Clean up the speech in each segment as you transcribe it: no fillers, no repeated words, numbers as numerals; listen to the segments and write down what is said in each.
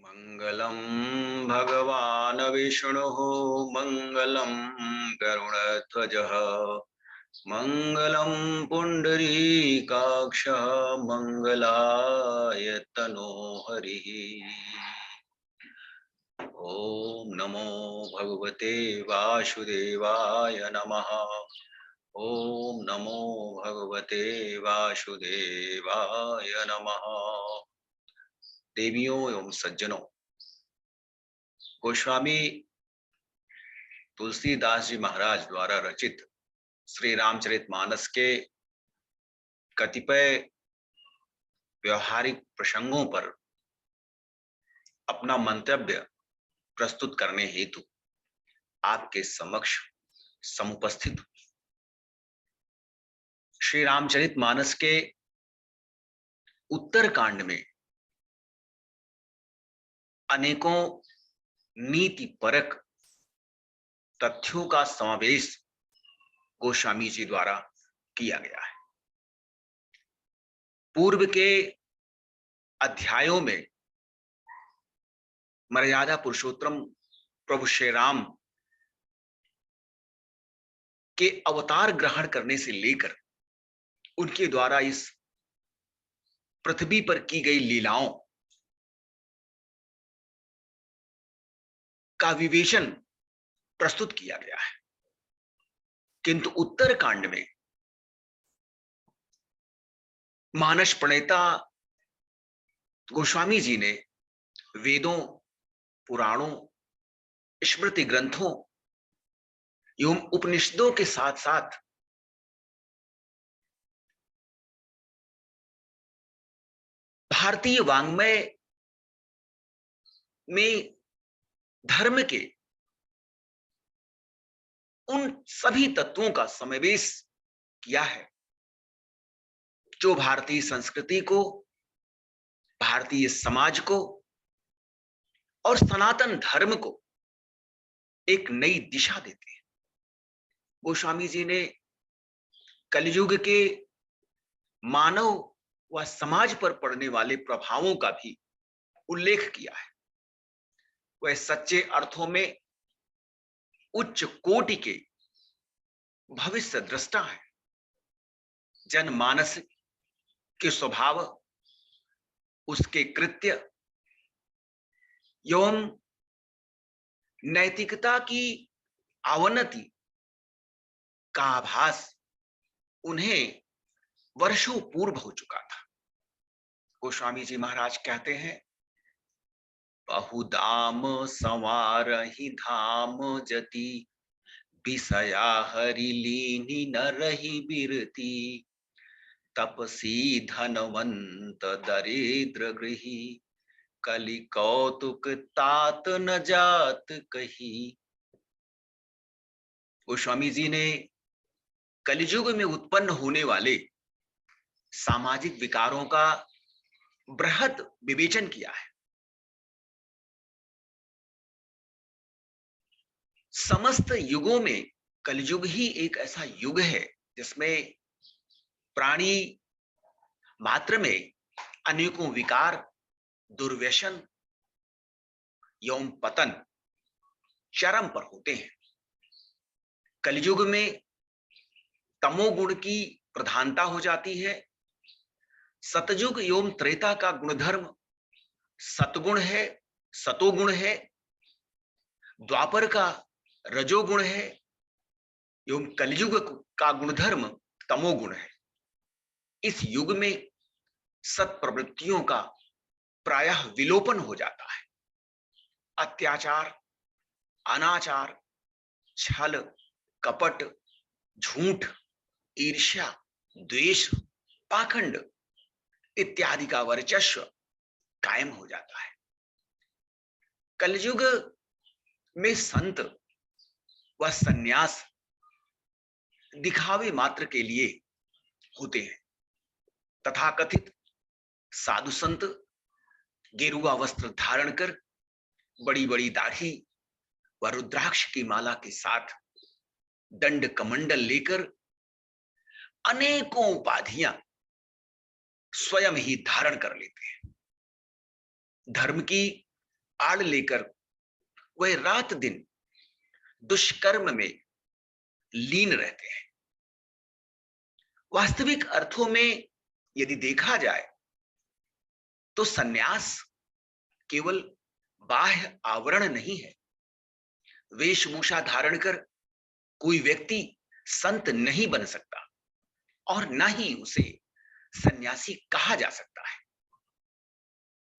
मंगलम भगवान विष्णु मंगलम गरुड़ध्वज मंगलम पुंडरीकाक्ष मंगलाय तनो हरि। ओम नमो भगवते वासुदेवाय नमः। ओम नमो भगवते वासुदेवाय नमः। देवियों एवं सज्जनों, गोस्वामी तुलसीदास जी महाराज द्वारा रचित श्री रामचरितमानस के कतिपय व्यवहारिक प्रसंगों पर अपना मंतव्य प्रस्तुत करने हेतु आपके समक्ष समुपस्थित। श्री रामचरितमानस के उत्तर कांड में अनेकों नीति परक तथ्यों का समावेश गोस्वामी जी द्वारा किया गया है। पूर्व के अध्यायों में मर्यादा पुरुषोत्तम प्रभु श्री राम के अवतार ग्रहण करने से लेकर उनके द्वारा इस पृथ्वी पर की गई लीलाओं का विवेचन प्रस्तुत किया गया है, किंतु उत्तर कांड में मानस प्रणेता गोस्वामी जी ने वेदों, पुराणों, स्मृति ग्रंथों एवं उपनिषदों के साथ साथ भारतीय वाङ्मय में धर्म के उन सभी तत्वों का समावेश किया है जो भारतीय संस्कृति को, भारतीय समाज को और सनातन धर्म को एक नई दिशा देते हैं। गोस्वामी जी ने कलयुग के मानव व समाज पर पड़ने वाले प्रभावों का भी उल्लेख किया है। वह सच्चे अर्थों में उच्च कोटि के भविष्य दृष्टा है। जनमानस के स्वभाव, उसके कृत्य एवं नैतिकता की अवनति का आभास उन्हें वर्षों पूर्व हो चुका था। गोस्वामी जी महाराज कहते हैं, बहुदाम संवार ही धाम जति विषया हरि लीनी न रही बिरती तपसी धनवंत दरिद्र गृही कलि कौतुक तात न जात कही। गोस्वामी जी ने कलियुग में उत्पन्न होने वाले सामाजिक विकारों का बृहद विवेचन किया है। समस्त युगों में कलियुग ही एक ऐसा युग है जिसमें प्राणी मात्र में अनेकों विकार, दुर्व्यसन एवं पतन चरम पर होते हैं। कलियुग में तमोगुण की प्रधानता हो जाती है। सतयुग एवं त्रेता का गुणधर्म सतगुण है, सतोगुण है। द्वापर का रजोगुण है एवं कलियुग का गुणधर्म तमोगुण है। इस युग में सत प्रवृत्तियों का प्रायः विलोपन हो जाता है। अत्याचार, अनाचार, छल, कपट, झूठ, ईर्ष्या, द्वेष, पाखंड इत्यादि का वर्चस्व कायम हो जाता है। कलयुग में संत व सन्यास दिखावे मात्र के लिए होते हैं। तथाकथित साधु संत गेरुआ वस्त्र धारण कर, बड़ी बड़ी दाढ़ी व रुद्राक्ष की माला के साथ दंड कमंडल लेकर अनेकों उपाधियां स्वयं ही धारण कर लेते हैं। धर्म की आड़ लेकर वह रात दिन दुष्कर्म में लीन रहते हैं। वास्तविक अर्थों में यदि देखा जाए तो सन्यास केवल बाह्य आवरण नहीं है। वेशभूषा धारण कर कोई व्यक्ति संत नहीं बन सकता और न ही उसे सन्यासी कहा जा सकता है।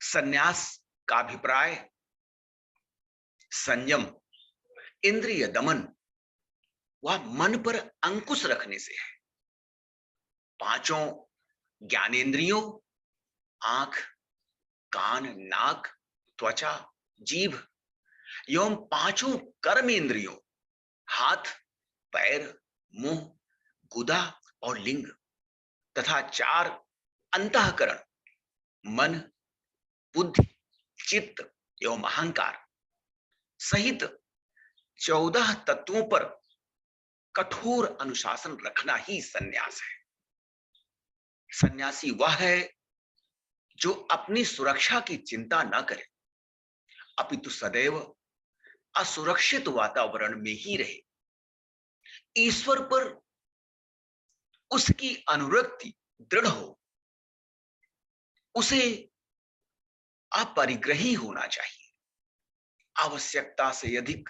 सन्यास का अभिप्राय संयम, इंद्रिय दमन व मन पर अंकुश रखने से है। पांचों ज्ञानेंद्रियों, आंख, कान, नाक, त्वचा, जीभ एवं पांचों कर्मेंद्रियों, हाथ, पैर, मुंह, गुदा और लिंग तथा चार अंतःकरण, मन, बुद्धि, चित्त एवं अहंकार सहित 14 तत्वों पर कठोर अनुशासन रखना ही सन्यास है। सन्यासी वह है जो अपनी सुरक्षा की चिंता न करे, अपितु सदैव असुरक्षित वातावरण में ही रहे। ईश्वर पर उसकी अनुरक्ति दृढ़ हो, उसे अपरिग्रही होना चाहिए। आवश्यकता से अधिक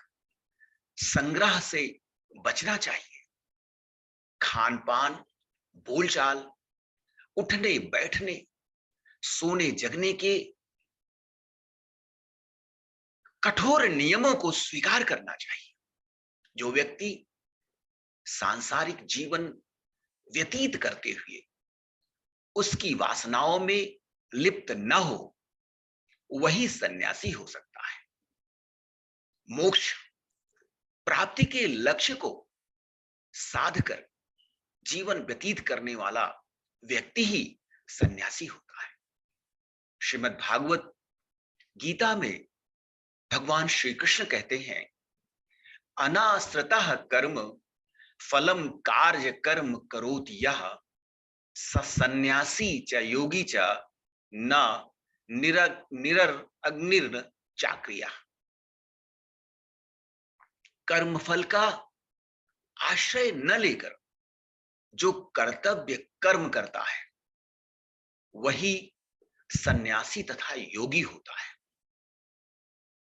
संग्रह से बचना चाहिए। खान पान, बोलचाल, उठने बैठने, सोने जगने के कठोर नियमों को स्वीकार करना चाहिए। जो व्यक्ति सांसारिक जीवन व्यतीत करते हुए उसकी वासनाओं में लिप्त न हो, वही सन्यासी हो सकता है। मोक्ष प्राप्ति के लक्ष्य को साध कर जीवन व्यतीत करने वाला व्यक्ति ही सन्यासी होता है। श्रीमद् भागवत गीता में भगवान श्री कृष्ण कहते हैं, अनाश्रितः कर्म फलम कार्य कर्म करोति यः स सन्यासी च योगी च न निरर अग्निर चाक्रिया। कर्म फल का आश्रय न लेकर जो कर्तव्य कर्म करता है वही सन्यासी तथा योगी होता है।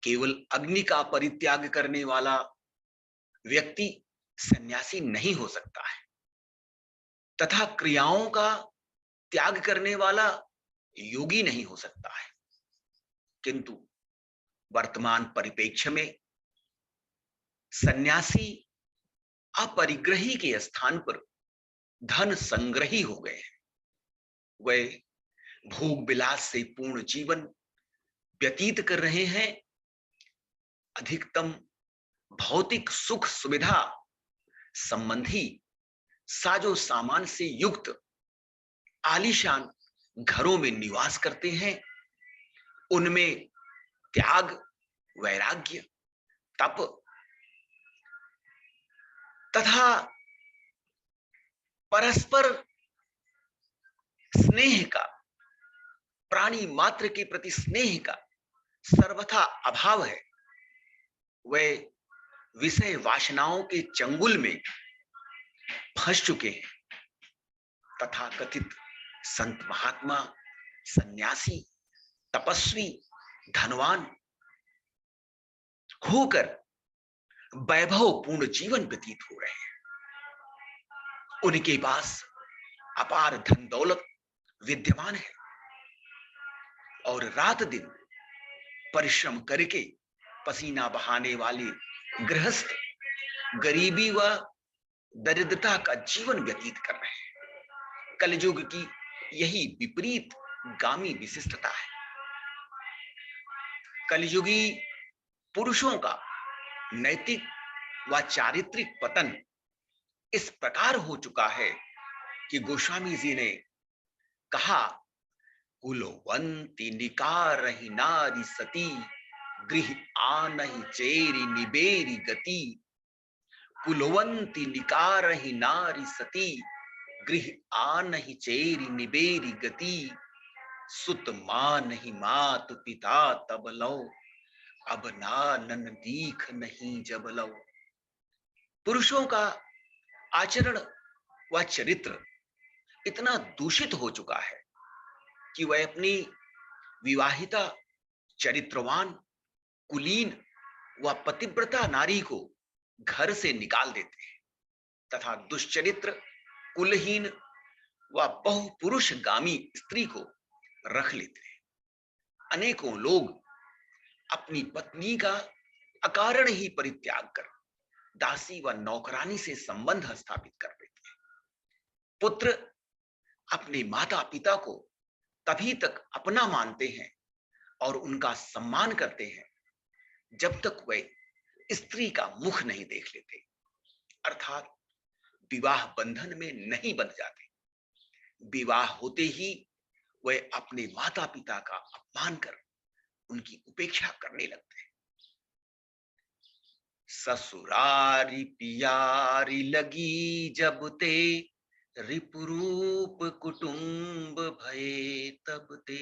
केवल अग्नि का परित्याग करने वाला व्यक्ति सन्यासी नहीं हो सकता है तथा क्रियाओं का त्याग करने वाला योगी नहीं हो सकता है। किंतु वर्तमान परिप्रेक्ष्य में सन्यासी अपरिग्रही के स्थान पर धन संग्रही हो गए हैं। वे भोग विलास से पूर्ण जीवन व्यतीत कर रहे हैं। अधिकतम भौतिक सुख सुविधा संबंधी साजो सामान से युक्त आलीशान घरों में निवास करते हैं। उनमें त्याग, वैराग्य, तप तथा परस्पर स्नेह का, प्राणी मात्र के प्रति स्नेह का सर्वथा अभाव है। वे विषय वासनाओं के चंगुल में फंस चुके हैं। तथा कथित संत महात्मा, सन्यासी, तपस्वी, धनवान होकर वैभवपूर्ण जीवन व्यतीत हो रहे हैं। उनके पास अपार धन दौलत विद्यमान है और रात दिन परिश्रम करके पसीना बहाने वाले गृहस्थ गरीबी व दरिद्रता का जीवन व्यतीत कर रहे हैं। कलयुग की यही विपरीत गामी विशिष्टता है। कलयुगी पुरुषों का नैतिक व चारित्रिक पतन इस प्रकार हो चुका है कि गोस्वामी जी ने कहा, कुलवंती निकारहि नारी सती गृह आनहि चेरी निबेरी गति। कुलवंती निकारहि नारी सती गृह आनहि चेरी निबेरी गति। सुत मानहि मात पिता तब लो अब नानन दीख नहीं जब लव। पुरुषों का आचरण व चरित्र इतना दूषित हो चुका है कि वह अपनी विवाहिता, चरित्रवान, कुलीन व पतिव्रता नारी को घर से निकाल देते हैं तथा दुष्चरित्र, कुलहीन व बहुपुरुषगामी स्त्री को रख लेते हैं। अनेकों लोग अपनी पत्नी का अकारण ही परित्याग कर दासी व नौकरानी से संबंध स्थापित कर लेते हैं। पुत्र अपने माता पिता को तभी तक अपना मानते हैं और उनका सम्मान करते हैं जब तक वे स्त्री का मुख नहीं देख लेते, अर्थात विवाह बंधन में नहीं बंध जाते। विवाह होते ही वे अपने माता पिता का अपमान कर उनकी उपेक्षा करने लगते हैं। ससुरारी पियारी लगी जब ते, रिपुरूप कुटुंब भये तब ते।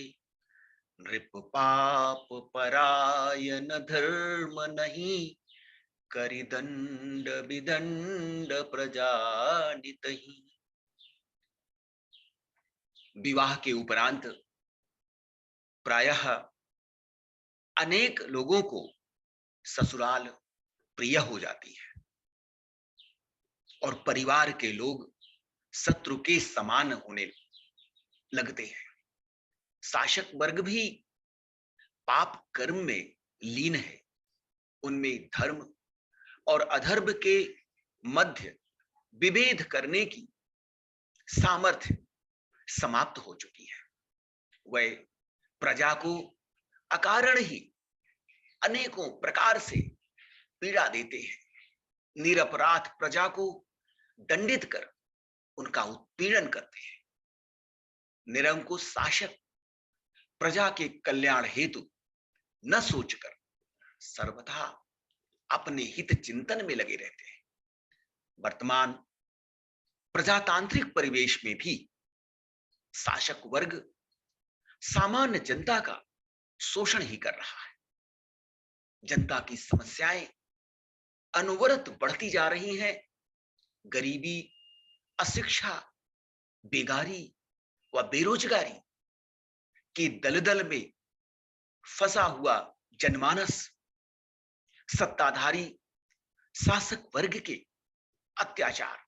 नृप पाप परायन धर्म नहीं, करि दंड विदंड प्रजा नितहि। विवाह के उपरांत प्रायः अनेक लोगों को ससुराल प्रिय हो जाती है और परिवार के लोग शत्रु के समान होने लगते हैं। शासक वर्ग भी पाप कर्म में लीन है। उनमें धर्म और अधर्म के मध्य विभेद करने की सामर्थ्य समाप्त हो चुकी है। वह प्रजा को अकारण ही अनेकों प्रकार से पीड़ा देते हैं। निरपराध प्रजा को दंडित कर उनका उत्पीड़न करते हैं। निरंकुश शासक प्रजा के कल्याण हेतु न सोचकर सर्वथा अपने हित चिंतन में लगे रहते हैं। वर्तमान प्रजातांत्रिक परिवेश में भी शासक वर्ग सामान्य जनता का शोषण ही कर रहा है। जनता की समस्याएं अनवरत बढ़ती जा रही हैं। गरीबी, अशिक्षा, बेगारी व बेरोजगारी के दलदल में फंसा हुआ जनमानस सत्ताधारी शासक वर्ग के अत्याचार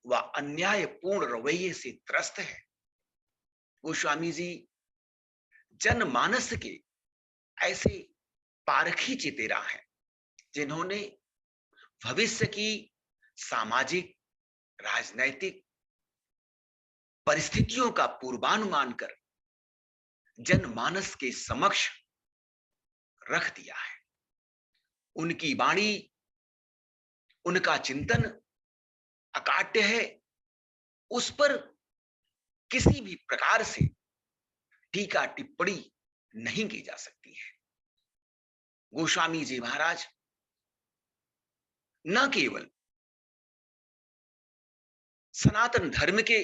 व अन्यायपूर्ण रवैये से त्रस्त है। गोस्वामी जी जनमानस के ऐसे पारखी चितेरा हैं जिन्होंने भविष्य की सामाजिक, राजनैतिक परिस्थितियों का पूर्वानुमान कर जनमानस के समक्ष रख दिया है। उनकी वाणी, उनका चिंतन अकाट्य है। उस पर किसी भी प्रकार से टीका टिप्पणी नहीं की जा सकती है। गोस्वामी जी महाराज न केवल सनातन धर्म के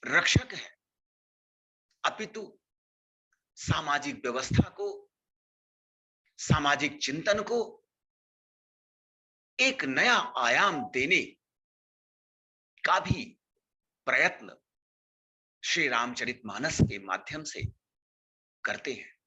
रक्षक हैं, अपितु सामाजिक व्यवस्था को, सामाजिक चिंतन को एक नया आयाम देने का भी प्रयत्न श्री रामचरितमानस के माध्यम से करते हैं।